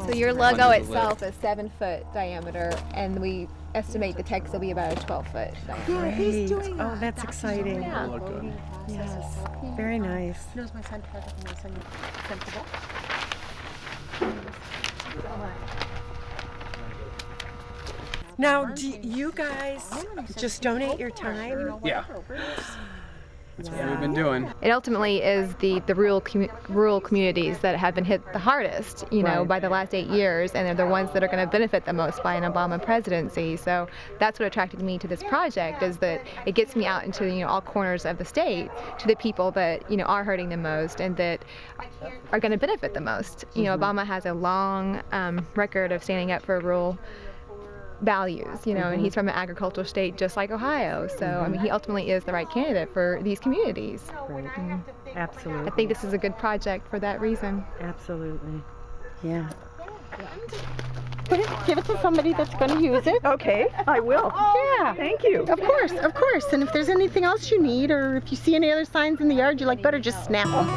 So your logo itself is 7-foot diameter, and we estimate the text will be about a 12-foot diameter. Yeah, he's doing that. Oh, that's exciting. Yeah. Yes, very nice. Knows my son tried to send the book. Now, do you guys just donate your time? Yeah. That's what we've been doing. It ultimately is the rural communities that have been hit the hardest, by the last 8 years, and they're the ones that are going to benefit the most by an Obama presidency. So that's what attracted me to this project, is that it gets me out into all corners of the state, to the people that are hurting the most and that are going to benefit the most. Obama has a long record of standing up for rural values, and he's from an agricultural state just like Ohio. So, he ultimately is the right candidate for these communities. Right. Absolutely. I think this is a good project for that reason. Absolutely. Yeah. Give it to somebody that's going to use it. Okay, I will. Yeah. Thank you. Of course. And if there's anything else you need, or if you see any other signs in the yard you like better, just snap them.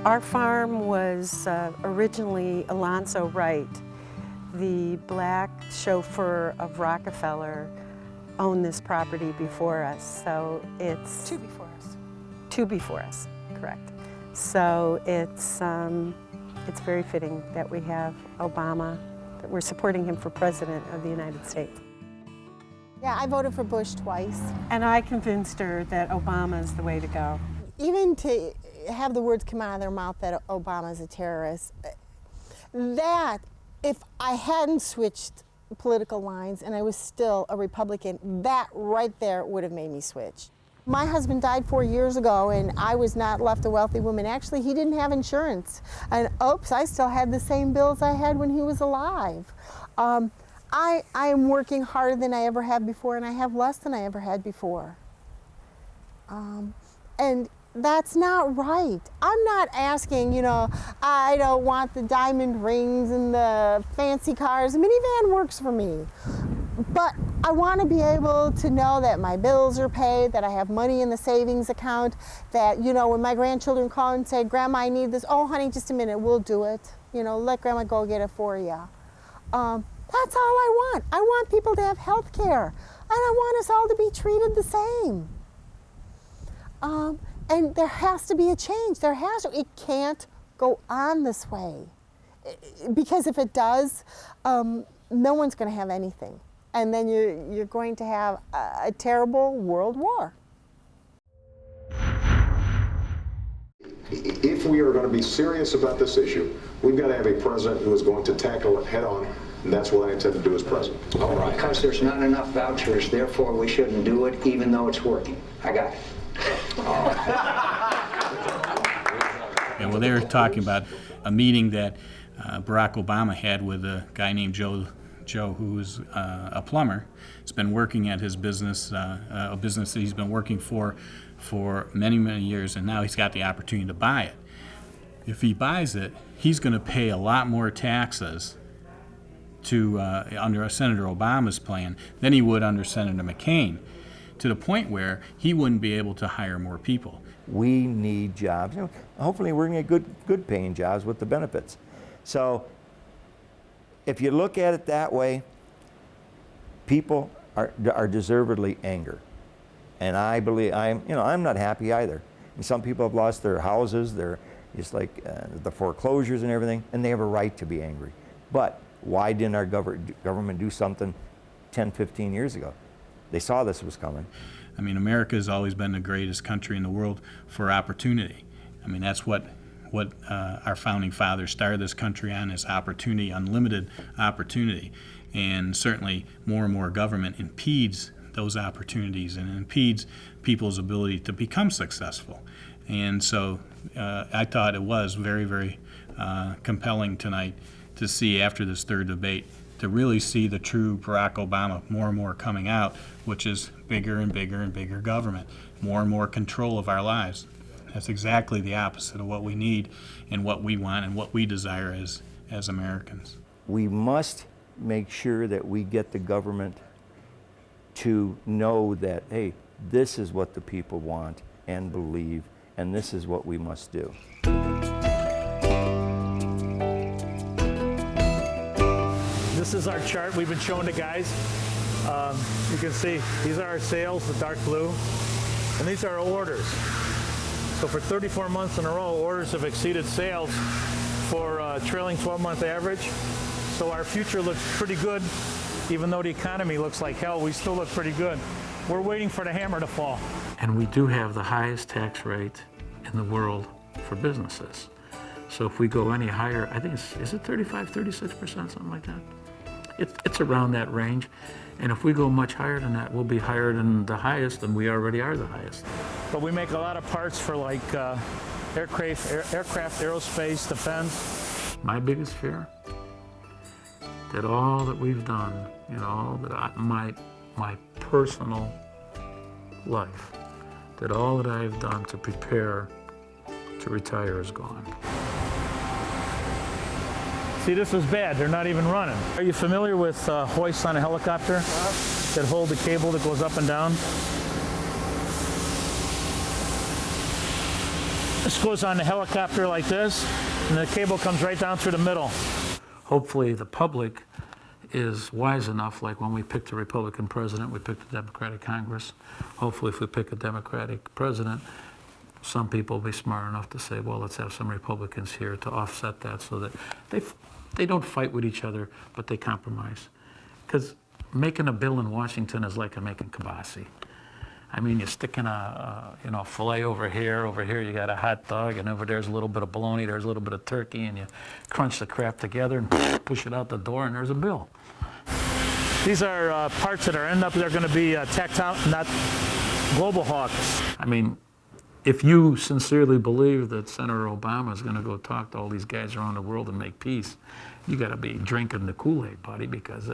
Our farm was originally Alonzo Wright, the black chauffeur of Rockefeller, owned this property before us. So it's two before us, correct. So it's very fitting that we have Obama, that we're supporting him for president of the United States. Yeah, I voted for Bush twice. And I convinced her that Obama is the way to go. Even to have the words come out of their mouth that Obama's a terrorist, that if I hadn't switched political lines and I was still a Republican, that right there would have made me switch. My husband died 4 years ago, and I was not left a wealthy woman. Actually, he didn't have insurance. And oops, I still had the same bills I had when he was alive. I am working harder than I ever have before, and I have less than I ever had before. And that's not right. I'm not asking, I don't want the diamond rings and the fancy cars. A minivan works for me. But I want to be able to know that my bills are paid, that I have money in the savings account, that, when my grandchildren call and say, Grandma, I need this. Oh, honey, just a minute, we'll do it. Let Grandma go get it for you. That's all I want. I want people to have health care. And I want us all to be treated the same. And there has to be a change. It can't go on this way. Because if it does, no one's going to have anything. And then you're going to have a terrible world war. If we are going to be serious about this issue, we've got to have a president who is going to tackle it head on, and that's what I intend to do as president. All right. Because there's not enough vouchers, therefore we shouldn't do it, even though it's working. I got it. Yeah, well, they were talking about a meeting that Barack Obama had with a guy named Joe, who's a plumber. He's been working at his business, a business that he's been working for many, many years, and now he's got the opportunity to buy it. If he buys it, he's going to pay a lot more taxes under Senator Obama's plan than he would under Senator McCain, to the point where he wouldn't be able to hire more people. We need jobs. Hopefully we're going to get good paying jobs with the benefits. So if you look at it that way, people are deservedly angry. And I believe, I'm not happy either. And some people have lost their houses, they're just like the foreclosures and everything, and they have a right to be angry. But why didn't our government do something 10, 15 years ago? They saw this was coming. America has always been the greatest country in the world for opportunity. That's what our founding fathers started this country on, is opportunity, unlimited opportunity. And certainly more and more government impedes those opportunities and impedes people's ability to become successful. And so I thought it was very, very compelling tonight to see, after this third debate, to really see the true Barack Obama more and more coming out, which is bigger and bigger and bigger government, more and more control of our lives. That's exactly the opposite of what we need and what we want and what we desire as Americans. We must make sure that we get the government to know that, hey, this is what the people want and believe, and this is what we must do. This is our chart we've been showing the guys. You can see these are our sales, the dark blue, and these are our orders. So for 34 months in a row, orders have exceeded sales for a trailing 12-month average. So our future looks pretty good. Even though the economy looks like hell, we still look pretty good. We're waiting for the hammer to fall. And we do have the highest tax rate in the world for businesses. So if we go any higher, I think is it 35, 36%, something like that? It's around that range. And if we go much higher than that, we'll be higher than the highest, and we already are the highest. But we make a lot of parts for like aircraft, aerospace, defense. My biggest fear, that all that we've done, you know, that my personal life, that all that I've done to prepare to retire is gone. See, this is bad. They're not even running. Are you familiar with hoists on a helicopter that hold the cable that goes up and down? This goes on the helicopter like this, and the cable comes right down through the middle. Hopefully the public is wise enough, like when we picked a Republican president, we picked a Democratic Congress. Hopefully if we pick a Democratic president, some people will be smart enough to say, well, let's have some Republicans here to offset that so that they don't fight with each other, but they compromise. Because making a bill in Washington is like making kibasi. I mean, you're sticking a filet over here you got a hot dog, and over there's a little bit of bologna, there's a little bit of turkey, and you crunch the crap together and push it out the door, and there's a bill. These are parts that they're going to be tactile, not global hawks. I mean, if you sincerely believe that Senator Obama is going to go talk to all these guys around the world and make peace, you got to be drinking the Kool-Aid, buddy, because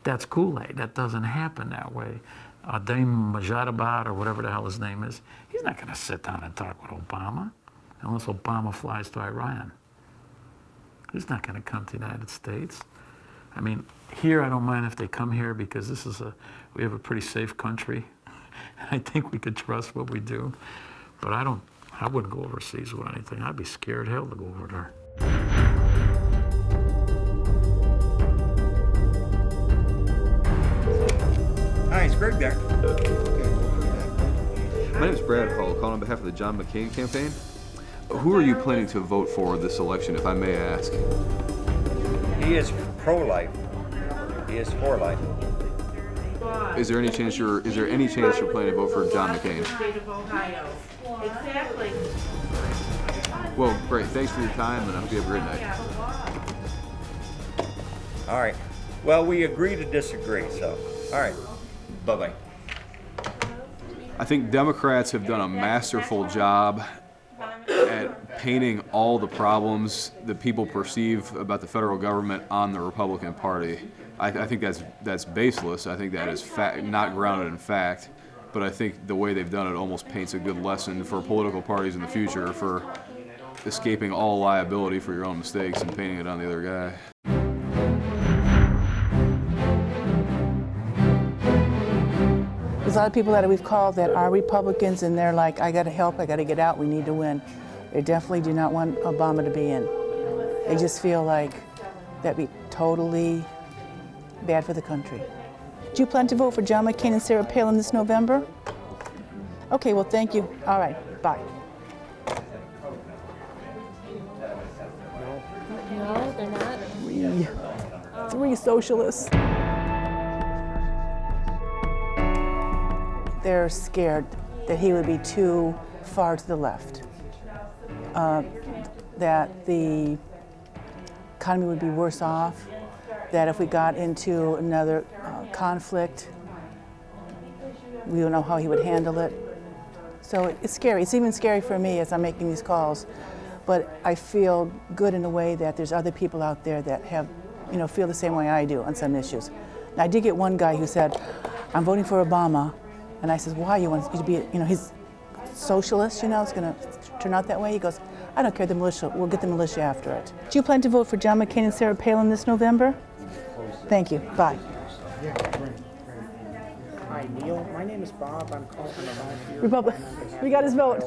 that's Kool-Aid. That doesn't happen that way. Dame Majadabad, or whatever the hell his name is, he's not going to sit down and talk with Obama unless Obama flies to Iran. He's not going to come to the United States. I mean, here I don't mind if they come here because we have a pretty safe country. I think we could trust what we do. But I wouldn't go overseas with anything. I'd be scared hell to go over there. Hi, it's Greg there. My name is Brad Hull, calling on behalf of the John McCain campaign. Who are you planning to vote for this election, if I may ask? He is pro-life. He is for life. Is there any chance you're planning to vote for John McCain? State of Ohio. Exactly. Well, great. Thanks for your time, and I hope you have a great night. All right. Well, we agree to disagree, so, all right. Bye-bye. I think Democrats have done a masterful job at painting all the problems that people perceive about the federal government on the Republican Party. I think that's baseless. I think that is not grounded in fact. But I think the way they've done it almost paints a good lesson for political parties in the future for escaping all liability for your own mistakes and painting it on the other guy. There's a lot of people that we've called that are Republicans, and they're like, I got to help, I got to get out, we need to win. They definitely do not want Obama to be in. They just feel like that'd be totally bad for the country. Do you plan to vote for John McCain and Sarah Palin this November? Okay, well, thank you. All right, bye. No, they're not. Three socialists. They're scared that he would be too far to the left, that the economy would be worse off, that if we got into another conflict, we don't know how he would handle it. So it's scary. It's even scary for me as I'm making these calls. But I feel good in a way that there's other people out there that have, feel the same way I do on some issues. And I did get one guy who said, I'm voting for Obama. And I said, why? You want you to be, he's socialist, it's going to turn out that way? He goes, I don't care, the militia, we'll get the militia after it. Do you plan to vote for John McCain and Sarah Palin this November? Thank you. Bye. Yeah, great. Hi, Neil. My name is Bob. I'm calling from the Republic. We got his vote.